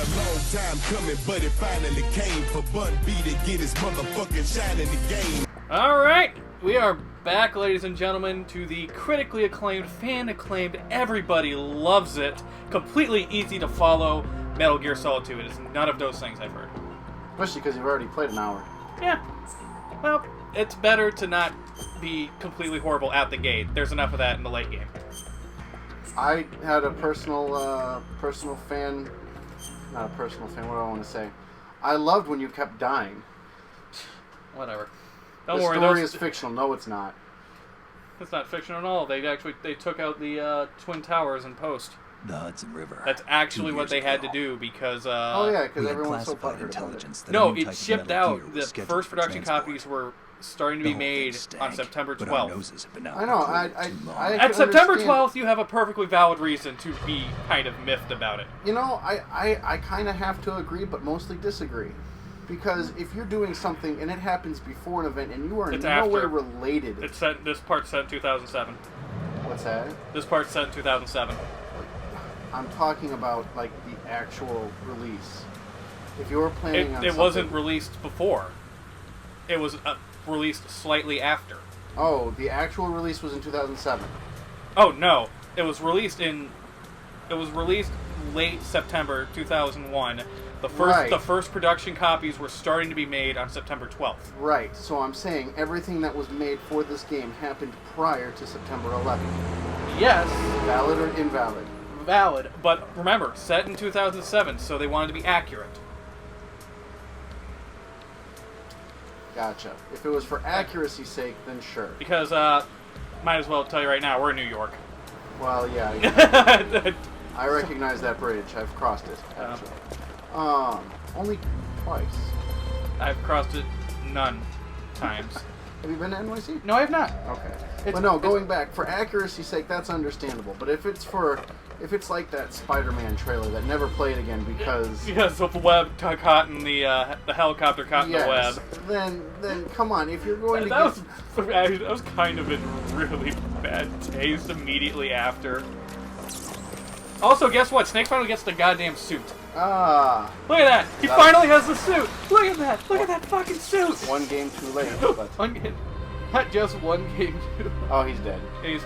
a long time coming, but it finally came for Bun B to get his motherfucking shine in the game. Alright, we are back, ladies and gentlemen, to the critically acclaimed, fan-acclaimed, everybody loves it, completely easy to follow Metal Gear Solid 2. It is none of those things I've heard. Especially because you've already played an hour. Yeah. Well, it's better to not be completely horrible at the gate. There's enough of that in the late game. I had a personal fan... Not a personal fan, what do I want to say? I loved when you kept dying. Whatever. Don't the worry, story is fictional. No, it's not. It's not fiction at all. They took out the Twin Towers in post. The Hudson River. That's actually what they had to do on oh yeah, because everyone's so butthurt about it. No, it shipped out. The first production copies were starting to be made on September 12th. I know. I At September 12th, you have a perfectly valid reason to be kind of miffed about it. You know, I kind of have to agree, but mostly disagree. Because if you're doing something and it happens before an event and you are in no way related... This part's set in 2007. What's that? This part's set in 2007. I'm talking about, like, the actual release. If you were planning on something... It wasn't released before. It was released slightly after. Oh, the actual release was in 2007. Oh, no. It was released late September 2001. The first production copies were starting to be made on September 12th. Right. So I'm saying everything that was made for this game happened prior to September 11th. Yes. Valid or invalid? Valid. But remember, set in 2007, so they wanted to be accurate. Gotcha. If it was for accuracy's sake, then sure. Because, might as well tell you right now, we're in New York. Well, yeah. I recognize that bridge. I've crossed it, actually. Only twice. I've crossed it none times. Have you been to NYC? No, I have not. Okay. But no, going back, for accuracy's sake, that's understandable. But if it's like that Spider-Man trailer that never played again because... Because the web caught in the helicopter caught in the web. Then come on, if you're going that was kind of in really bad taste immediately after. Also, guess what? Snake finally gets the goddamn suit. Look at that! He finally has the suit! Look at that! Look at that fucking suit! One game too late. But... Not just one game too late. Oh, he's dead. He's,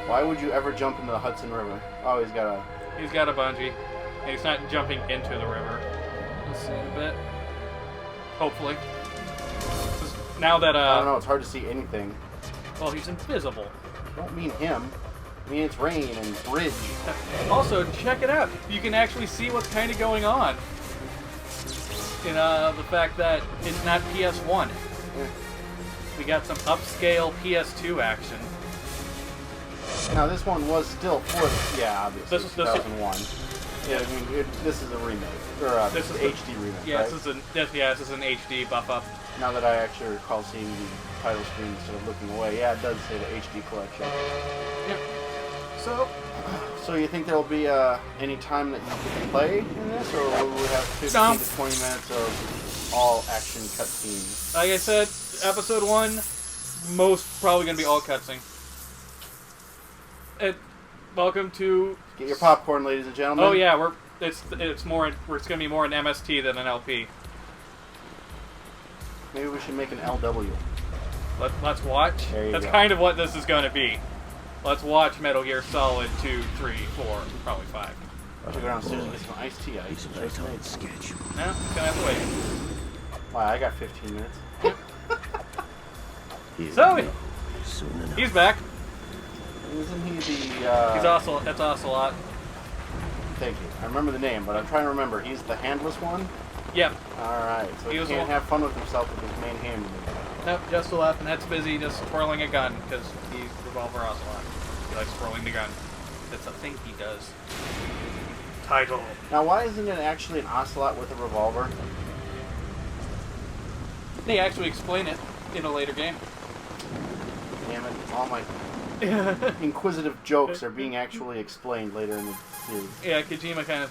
Why would you ever jump into the Hudson River? Oh, he's got a bungee. And he's not jumping into the river. We'll see in a bit. Hopefully. Now that, I don't know, it's hard to see anything. Well, he's invisible. Don't mean him. I mean, it's rain and bridge. Also, check it out. You can actually see what's kind of going on. In the fact that it's not PS1. Yeah. We got some upscale PS2 action. Now, this one was still for obviously, this 2001. Yeah, I mean, this is a remake. Or this is HD remake, yeah, right? This is an HD buff-up. Now that I actually recall seeing the title screen instead of looking away, yeah, it does say the HD collection. Yep. So you think there will be any time that you can play in this, or will we have 15 to 20 minutes of all action cutscenes? Like I said, episode 1, most probably going to be all cutscene. Welcome to... Get your popcorn, ladies and gentlemen. Oh yeah, it's going to be more an MST than an LP. Maybe we should make an LW. Let's watch. That's kind of what this is going to be. Let's watch Metal Gear Solid 2, 3, 4, probably 5. I should go downstairs and get some iced tea. Sketch. No, gonna have to wait. Why, I got 15 minutes. So, he's back. Isn't he the, That's Ocelot. Thank you. I remember the name, but I'm trying to remember. He's the handless one? Yep. Alright, so he can't have fun with himself with his main hand. Nope, just a left, and that's busy just twirling a gun, because he's Revolver Ocelot. He likes twirling the gun. That's a thing he does. Title. Now, why isn't it actually an Ocelot with a revolver? They actually explain it in a later game. Damn it, all my inquisitive jokes are being actually explained later in the series. Yeah, Kojima kind of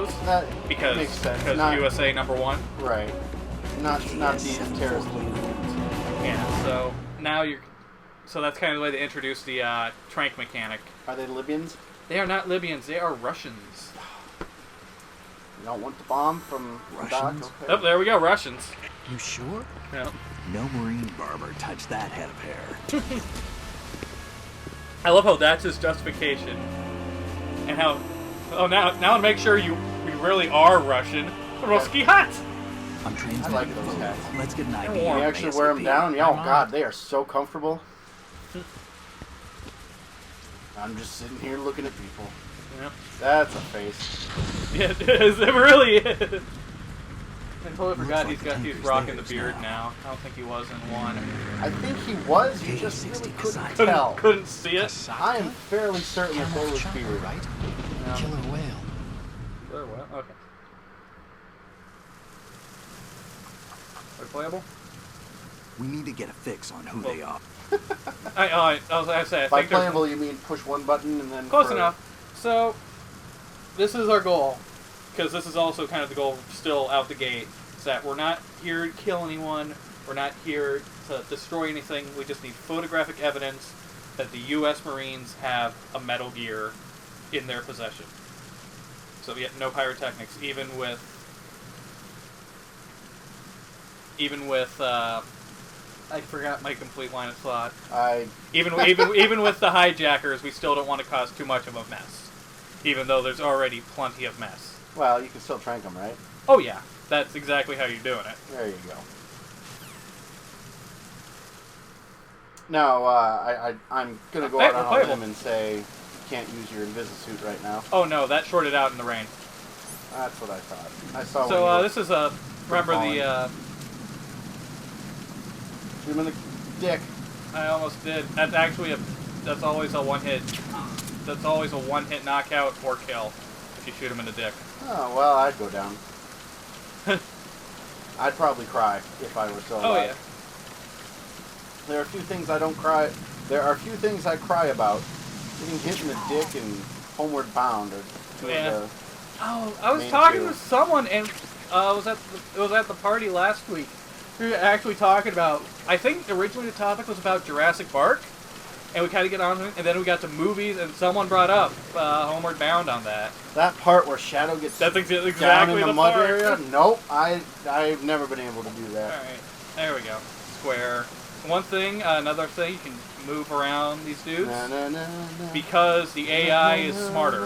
those That because makes sense. because Not- USA #1. Right. Not these terrorist leaders. Yeah. So now you're So that's kind of the way they introduced the trank mechanic. Are they Libyans? They are not Libyans. They are Russians. You don't want the bomb from Doc? Russians? Okay. Oh, there we go, Russians. You sure? Yeah. No Marine barber touched that head of hair. I love how that's his justification, and how. Oh, now make sure we really are Russian. Ruski hot. I'm trained. I like those hats. Let's get an They're idea. warm. You actually wear them down? Yeah, oh god, they are so comfortable. I'm just sitting here looking at people. Yep. That's a face. Yeah, it is. It really is. I totally forgot like he's got he's Tanker's rocking the theirs beard now. now. I don't think he was in one. I think he was, you just really couldn't Couldn't- tell. Couldn't see it. I am fairly certain that there Camel was chopper, beard. right? Yeah. Killer whale. Sure, well, okay. Are they playable? We need to get a fix on who they are. I say I By think there's playable, you mean push one button and then... close for- enough. So this is our goal, because this is also kind of the goal still out the gate. Is that we're not here to kill anyone. We're not here to destroy anything. We just need photographic evidence that the U.S. Marines have a Metal Gear in their possession. So yet no pyrotechnics, even with I forgot my complete line of thought. Even with the hijackers, we still don't want to cause too much of a mess, even though there's already plenty of mess. Well, you can still trank them, right? Oh yeah, that's exactly how you're doing it. There you go. No, I'm going to go out on a playable. limb and say you can't use your Invisi-suit right now. Oh no, that shorted out in the rain. That's what I thought. I saw So when you this is a remember the shoot him in the dick. I almost did. That's actually that's always a one hit. That's always a one hit knockout or kill if you shoot him in the dick. Oh, well, I'd go down. I'd probably cry if I were still alive. Oh yeah. There are a few things I don't cry. There are a few things I cry about. Getting hit in the dick and Homeward Bound are two Yeah. of the... Oh, I was Main talking two. to someone, and it was at the party last week. We were actually talking about. I think originally the topic was about Jurassic Park, and we kind of get on to it, and then we got to movies, and someone brought up Homeward Bound on that. That part where Shadow gets That's exactly down in the the mud part. area? Nope, I've never been able to do All that. right, there we go. Square. One thing, another thing, you can move around these dudes Na, na, na, na. because the AI is smarter.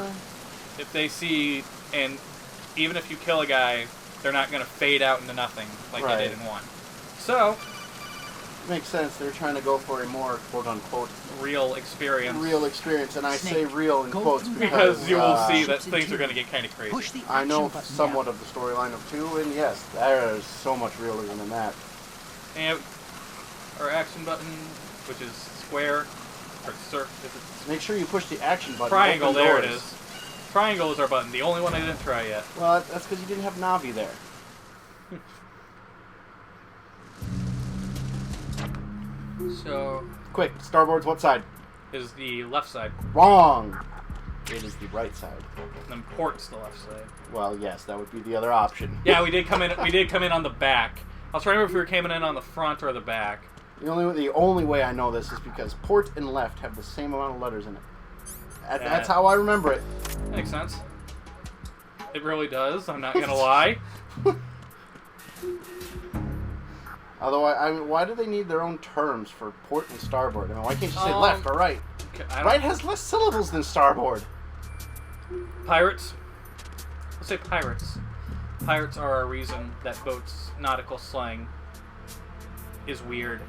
If they see, and even if you kill a guy, they're not going to fade out into nothing like Right. they did in one. So, Makes sense. They're trying to go for a more quote-unquote real experience. real experience, and I say Snake, real in go quotes through Because you will see that Ships in things are two. going to get kind of crazy. Push the I know action button somewhat down. of the storyline of 2, and yes, there is so much realism in that. And our action button, which is square, or Make sure you push the action button. triangle, open there it doors. is. Triangle is our button, the only one I didn't try yet. Well, that's because you didn't have Navi there. So, Quick, starboard's what side? is the left side, Wrong! It is the right side. and then port's the left side. Well, yes, that would be the other option. Yeah, we did come in. We did come in on the back. I was trying to remember if we were coming in on the front or the back. The only way I know this is because port and left have the same amount of letters in it. That's how I remember it. Makes sense. It really does. I'm not gonna lie. Although, I mean, why do they need their own terms for port and starboard? I mean, why can't you say Um, left or right? I don't- Right has less syllables than starboard. Pirates. Let's say pirates. Pirates are a reason that boats nautical slang is weird.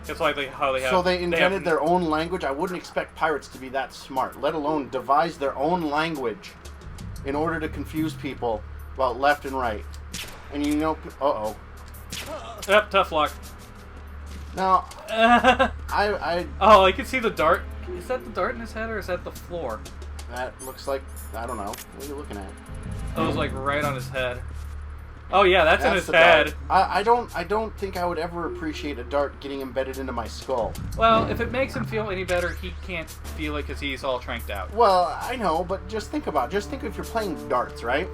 It's like how they have. So they invented have- their own language? I wouldn't expect pirates to be that smart, let alone devise their own language in order to confuse people about left and right. And you know... Uh-oh. Yep, tough luck. Now, Oh, I can see the dart. Is that the dart in his head or is that the floor? that looks like... I don't know. What are you looking at? That was like right on his head. Oh yeah, that's in his the dart. head. I don't think I would ever appreciate a dart getting embedded into my skull. Well, if it makes him feel any better, he can't feel it because he's all tranked out. Well, I know, but just think about it. Just think if you're playing darts, right?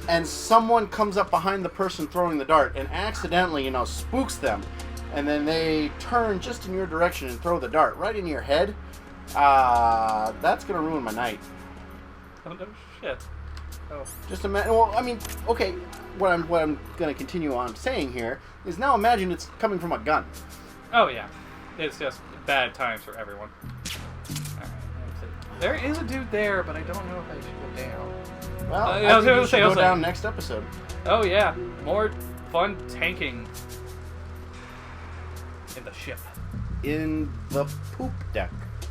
And someone comes up behind the person throwing the dart and accidentally, spooks them. and then they turn just in your direction and throw the dart right in your head, that's gonna ruin my night. Oh no shit. Oh. Just imagine. Well, I mean, okay. What I'm gonna continue on saying here is now imagine it's coming from a gun. Oh yeah, it's just bad times for everyone. Alright, let's see. There is a dude there, but I don't know if I should go down. Well, I I was think gonna you say, should I was go down like- next episode. Oh yeah, more fun tanking in the ship. In the poop deck.